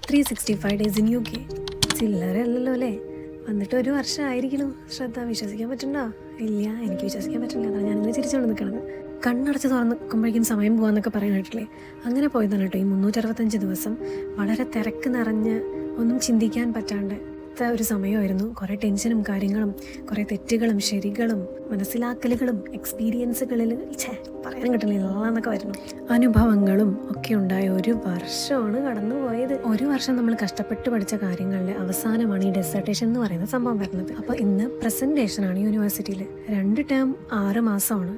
365 days in UK. ചില്ലറയല്ലല്ലോ അല്ലേ? വന്നിട്ട് ഒരു വർഷമായിരിക്കണം. ശ്രദ്ധ, വിശ്വസിക്കാൻ പറ്റണ്ടോ? ഇല്ല, എനിക്ക് വിശ്വസിക്കാൻ പറ്റില്ല. അതാണ് ഞാനിങ്ങനെ ചിരിച്ചുകൊണ്ട് നിൽക്കുന്നത്. കണ്ണടച്ച് തുറന്നിക്കുമ്പോഴേക്കും സമയം പോകാമെന്നൊക്കെ പറയാനായിട്ടില്ലേ, അങ്ങനെ പോയതാണ് കേട്ടോ ഈ 365 ദിവസം. വളരെ തിരക്ക് നിറഞ്ഞ് ഒന്നും ചിന്തിക്കാൻ പറ്റാണ്ട് ഒരു സമയമായിരുന്നു. കുറേ ടെൻഷനും കാര്യങ്ങളും, കുറേ തെറ്റുകളും ശരികളും മനസ്സിലാക്കലുകളും എക്സ്പീരിയൻസുകളിൽ പറയാൻ കിട്ടുന്നില്ല എന്നൊക്കെ വരുന്നു. അനുഭവങ്ങളും ഒക്കെ ഉണ്ടായ ഒരു വർഷമാണ് കടന്നു പോയത്. ഒരു വർഷം നമ്മൾ കഷ്ടപ്പെട്ട് പഠിച്ച കാര്യങ്ങളുടെ അവസാനമാണ് ഈ ഡെസർട്ടേഷൻ എന്ന് പറയുന്ന സംഭവം വരുന്നത്. അപ്പോൾ ഇന്ന് പ്രസൻറ്റേഷനാണ് യൂണിവേഴ്സിറ്റിയിൽ. 2 ടേം 6 മാസമാണ്.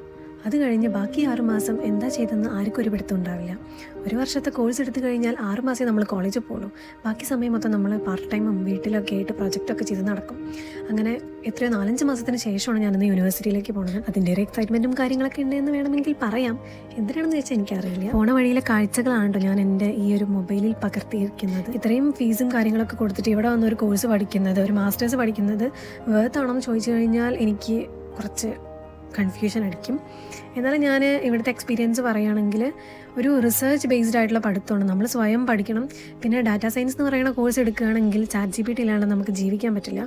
അത് കഴിഞ്ഞ് ബാക്കി 6 മാസം എന്താ ചെയ്തെന്ന് ആർക്കും ഒരു പിടുത്തം ഉണ്ടാവില്ല. ഒരു വർഷത്തെ കോഴ്സ് എടുത്തു കഴിഞ്ഞാൽ 6 മാസമേ നമ്മൾ കോളേജിൽ പോകുള്ളൂ. ബാക്കി സമയം മൊത്തം നമ്മൾ പാർട്ട് ടൈമും വീട്ടിലൊക്കെ ആയിട്ട് പ്രൊജക്റ്റൊക്കെ ചെയ്ത് നടക്കും. അങ്ങനെ എത്രയോ 4-5 മാസത്തിന് ശേഷമാണ് ഞാനിന്ന് യൂണിവേഴ്സിറ്റിയിലേക്ക് പോകുന്നത്. അതിൻ്റെ ഒരു എക്സൈറ്റ്മെൻറ്റും കാര്യങ്ങളൊക്കെ ഉണ്ടെന്ന് വേണമെങ്കിൽ പറയാം. എന്തിനാണെന്ന് വെച്ചാൽ എനിക്കറിയില്ല. പോണ വഴിയിലെ കാഴ്ചകളാണ് കേട്ടോ ഞാൻ എൻ്റെ ഈ ഒരു മൊബൈലിൽ പകർത്തിയിരിക്കുന്നത്. ഇത്രയും ഫീസും കാര്യങ്ങളൊക്കെ കൊടുത്തിട്ട് ഇവിടെ വന്ന് ഒരു കോഴ്സ് പഠിക്കുന്നത്, ഒരു മാസ്റ്റേഴ്സ് പഠിക്കുന്നത് വേർത്താണോ എന്ന് ചോദിച്ചു കഴിഞ്ഞാൽ എനിക്ക് കുറച്ച് കൺഫ്യൂഷൻ അടിക്കും. എന്നാലും ഞാൻ ഇവിടുത്തെ എക്സ്പീരിയൻസ് പറയുകയാണെങ്കിൽ ഒരു റിസർച്ച് ബേസ്ഡ് ആയിട്ടുള്ള പഠിത്തമാണ്. നമ്മൾ സ്വയം പഠിക്കണം. പിന്നെ ഡാറ്റാ സയൻസ് എന്ന് പറയുന്ന കോഴ്സ് എടുക്കുകയാണെങ്കിൽ ChatGPT ഇല്ലാണ്ട് നമുക്ക് ജീവിക്കാൻ പറ്റില്ല.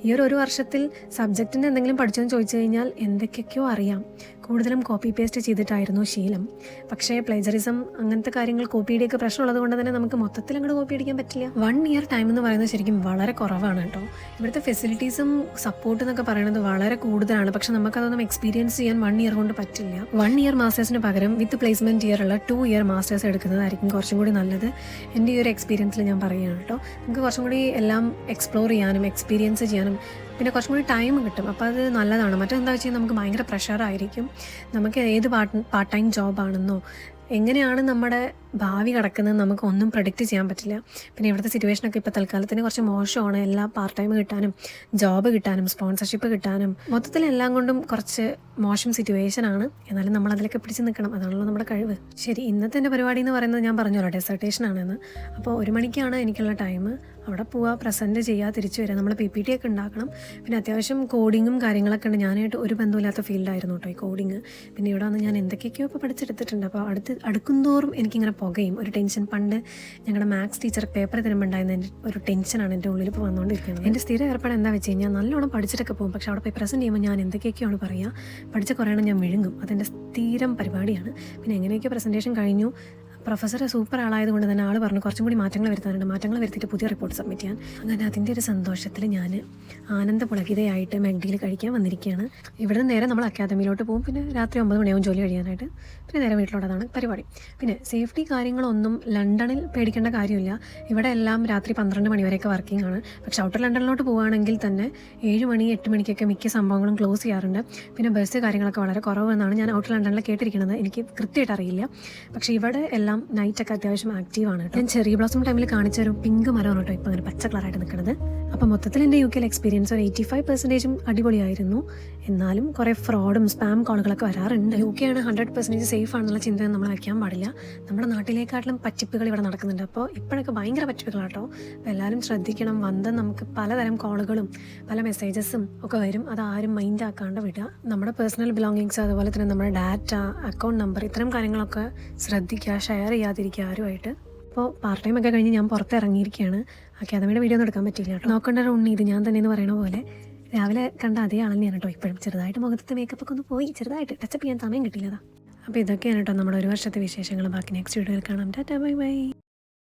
ഈ ഒരു വർഷത്തിൽ സബ്ജക്റ്റിൻ്റെ എന്തെങ്കിലും പഠിച്ചെന്ന് ചോദിച്ചു കഴിഞ്ഞാൽ എന്തൊക്കെയൊക്കെയോ അറിയാം. കൂടുതലും കോപ്പി പേസ്റ്റ് ചെയ്തിട്ടായിരുന്നു ശീലം. പക്ഷേ പ്ലേജറിസം അങ്ങനത്തെ കാര്യങ്ങൾ കോപ്പിയുടെയൊക്കെ പ്രശ്നമുള്ളത് കൊണ്ട് തന്നെ നമുക്ക് മൊത്തത്തിൽ അങ്ങോട്ട് കോപ്പി അടിക്കാൻ പറ്റില്ല. 1 ഇയർ ടൈം എന്ന് പറയുന്നത് ശരിക്കും വളരെ കുറവാണ് കേട്ടോ. ഇവിടുത്തെ ഫെസിലിറ്റീസും സപ്പോർട്ട് എന്നൊക്കെ പറയുന്നത് വളരെ കൂടുതലാണ്. പക്ഷെ നമുക്കതൊന്നും എക്സ്പീരിയൻസ് ചെയ്യാൻ 1 ഇയർ കൊണ്ട് പറ്റില്ല. 1 ഇയർ മാസ്റ്റേഴ്സിന് പകരം വിത്ത് പ്ലേസ്മെൻറ്റ് ഇയർ ഉള്ള 2 ഇയർ മാസ്റ്റേഴ്സ് എടുക്കുന്നതായിരിക്കും കുറച്ചും കൂടി നല്ലത്. എൻ്റെ ഈ ഒരു എക്സ്പീരിയൻസിൽ ഞാൻ പറയുകയാണ് കേട്ടോ. നമുക്ക് കുറച്ചും കൂടി എല്ലാം എക്സ്പ്ലോർ ചെയ്യാനും എക്സ്പീരിയൻസ് ചെയ്യാനും പിന്നെ കുറച്ചും കൂടി ടൈം കിട്ടും. അപ്പോൾ അത് നല്ലതാണ്. മറ്റെന്താ വെച്ചാൽ നമുക്ക് ഭയങ്കര പ്രഷറായിരിക്കും. നമുക്ക് ഏത് പാർട്ട് ടൈം ജോബാണെന്നോ എങ്ങനെയാണ് നമ്മുടെ ഭാവി കിടക്കുന്നത് നമുക്ക് ഒന്നും പ്രഡിക്റ്റ് ചെയ്യാൻ പറ്റില്ല. പിന്നെ ഇവിടുത്തെ സിറ്റുവേഷനൊക്കെ ഇപ്പോൾ തൽക്കാലത്തിന് കുറച്ച് മോശമാണ്. എല്ലാം പാർട്ട് ടൈം കിട്ടാനും ജോബ് കിട്ടാനും സ്പോൺസർഷിപ്പ് കിട്ടാനും മൊത്തത്തിൽ എല്ലാം കൊണ്ടും കുറച്ച് മോശം സിറ്റുവേഷനാണ്. എന്നാലും നമ്മൾ അതിലൊക്കെ പിടിച്ച് നിൽക്കണം. അതാണല്ലോ നമ്മുടെ കഴിവ്. ശരി, ഇന്നത്തെ എൻ്റെ പരിപാടി എന്ന് പറയുന്നത് ഞാൻ പറഞ്ഞല്ലോ ഡെസർട്ടേഷൻ ആണെന്ന്. അപ്പോൾ 1 മണിക്കാണ് എനിക്കുള്ള ടൈം. അവിടെ പോവുക, പ്രസൻറ്റ് ചെയ്യുക, തിരിച്ചു വരിക. നമ്മൾ PPT ഒക്കെ ഉണ്ടാക്കണം. പിന്നെ അത്യാവശ്യം കോഡിങ്ങും കാര്യങ്ങളൊക്കെ ഉണ്ട്. ഞാനായിട്ട് ഒരു ബന്ധമില്ലാത്ത ഫീൽഡായിരുന്നു കേട്ടോ ഈ കോഡിങ്. പിന്നെ ഇവിടെ വന്ന് ഞാൻ എന്തൊക്കെയൊക്കെയോ ഇപ്പോൾ പഠിച്ചെടുത്തിട്ടുണ്ട്. അപ്പോൾ അടുക്കുന്തോറും എനിക്കിങ്ങനെ പുകയും ഒരു ടെൻഷൻ. പണ്ട് ഞങ്ങളുടെ മാത്സ് ടീച്ചർ പേപ്പർ തരുമ്പോൾ ഉണ്ടായിരുന്ന ഒരു ടെൻഷനാണ് എൻ്റെ ഉള്ളിൽ ഇപ്പോൾ വന്നുകൊണ്ടിരിക്കുന്നത്. എൻ്റെ സ്ഥിരം ഏർപ്പാട് എന്താ വെച്ച് കഴിഞ്ഞാൽ നല്ലോണം പഠിച്ചിട്ടൊക്കെ പോകും. പക്ഷേ അവിടെ പോയി പ്രസൻറ്റ് ചെയ്യുമ്പോൾ ഞാൻ എന്തൊക്കെയൊക്കെയാണ് പറയുക, പഠിച്ച കുറേണം ഞാൻ വിഴുങ്ങും. അതെൻ്റെ സ്ഥിരം പരിപാടിയാണ്. പിന്നെ എങ്ങനെയൊക്കെ പ്രസൻറ്റേഷൻ കഴിഞ്ഞു. പ്രൊഫസർ സൂപ്പർ ആളായതുകൊണ്ട് തന്നെ ആൾ പറഞ്ഞു കുറച്ചും കൂടി മാറ്റങ്ങൾ വരുത്താനുണ്ട്. മാറ്റങ്ങൾ വരുത്തിയിട്ട് പുതിയ റിപ്പോർട്ട് സബ്മിറ്റ് ചെയ്യാൻ. അങ്ങനെ അതിൻ്റെ ഒരു സന്തോഷത്തിൽ ഞാൻ ആനന്ദപുളകിതയായിട്ട് മെഗ്ഡിയിൽ കഴിക്കാൻ വന്നിരിക്കുകയാണ്. ഇവിടെ നിന്ന് നേരെ നമ്മൾ അക്കാദമിയിലോട്ട് പോകും. പിന്നെ രാത്രി 9 മണിയാവും ജോലി കഴിയാനായിട്ട്. പിന്നെ നേരെ വീട്ടിലോട്ടതാണ് പരിപാടി. പിന്നെ സേഫ്റ്റി കാര്യങ്ങളൊന്നും ലണ്ടനിൽ പേടിക്കേണ്ട കാര്യമില്ല. ഇവിടെ എല്ലാം രാത്രി 12 മണി വരെയൊക്കെ വർക്കിംഗ് ആണ്. പക്ഷേ ഔട്ടർ ലണ്ടനിലോട്ട് പോവുകയാണെങ്കിൽ തന്നെ 7 മണി 8 മണിക്കൊക്കെ മിക്ക സംഭവങ്ങളും ക്ലോസ് ചെയ്യാറുണ്ട്. പിന്നെ ബസ് കാര്യങ്ങളൊക്കെ വളരെ കുറവെന്നാണ് ഞാൻ ഔട്ടർ ലണ്ടനിൽ കേട്ടിരിക്കുന്നത്. എനിക്ക് കൃത്യമായിട്ട് അറിയില്ല. പക്ഷേ ഇവിടെ എല്ലാം നൈറ്റൊക്കെ അത്യാവശ്യം ആക്റ്റീവാണ് കേട്ടോ. ഞാൻ ചെറിയ ബ്ലോസം ടൈമിൽ കാണിച്ചൊരു പിങ്ക് മരമാണ് കേട്ടോ ഇപ്പോൾ അങ്ങനെ പച്ച കളറായിട്ട് നിൽക്കുന്നത്. അപ്പോൾ മൊത്തത്തിൽ എൻ്റെ UK എക്സ്പീരിയൻസ് ഒരു 85% അടിപൊളിയായിരുന്നു. എന്നാലും കുറേ ഫ്രോഡും സ്പാം കോളുകളൊക്കെ വരാറുണ്ട്. UK ആണ് 100% സേഫ് ആണെന്നുള്ള ചിന്ത നമ്മൾ വയ്ക്കാൻ പാടില്ല. നമ്മുടെ നാട്ടിലേക്കാട്ടിലും പറ്റിപ്പുകൾ ഇവിടെ നടക്കുന്നുണ്ട്. അപ്പോൾ ഇപ്പോഴൊക്കെ ഭയങ്കര പറ്റിപ്പുകളാട്ടോ. അപ്പോൾ എല്ലാവരും ശ്രദ്ധിക്കണം. നമുക്ക് പലതരം കോളുകളും പല മെസ്സേജസും ഒക്കെ വരും. അത് ആരും മൈൻഡ് ആക്കാണ്ട് വിടുക. നമ്മുടെ പേഴ്സണൽ ബിലോങ്ങിങ്സ്, അതുപോലെ തന്നെ നമ്മുടെ ഡാറ്റ, അക്കൗണ്ട് നമ്പർ, ഇത്തരം കാര്യങ്ങളൊക്കെ ശ്രദ്ധിക്കുക. ഷെയർ ചെയ്യാതിരിക്കുക ആരുമായിട്ട്. അപ്പോൾ പാർട്ട് ടൈം ഒക്കെ കഴിഞ്ഞ് ഞാൻ പുറത്തിറങ്ങിയിരിക്കുകയാണ്. അക്കാദമിയുടെ വീഡിയോ ഒന്നും എടുക്കാൻ പറ്റില്ല കേട്ടോ. നോക്കേണ്ട ഉണ്ണി ഇത് ഞാൻ തന്നെ എന്ന് പറയുന്ന പോലെ രാവിലെ കണ്ട അതേ ആൾ തന്നെയാണ് കേട്ടോ. ഇപ്പോഴും ചെറുതായിട്ട് മുഖത്തെ മേക്കപ്പൊക്കെ ഒന്ന് പോയി, ചെറുതായിട്ട് ടച്ചപ്പ് ചെയ്യാൻ സമയം കിട്ടില്ലതാ. അപ്പോൾ ഇതൊക്കെയാണ് കേട്ടോ നമ്മുടെ ഒരു വർഷത്തെ വിശേഷങ്ങൾ. ബാക്കി നെക്സ്റ്റ് വീഡിയോയിൽ കാണാം. Tata, bye bye.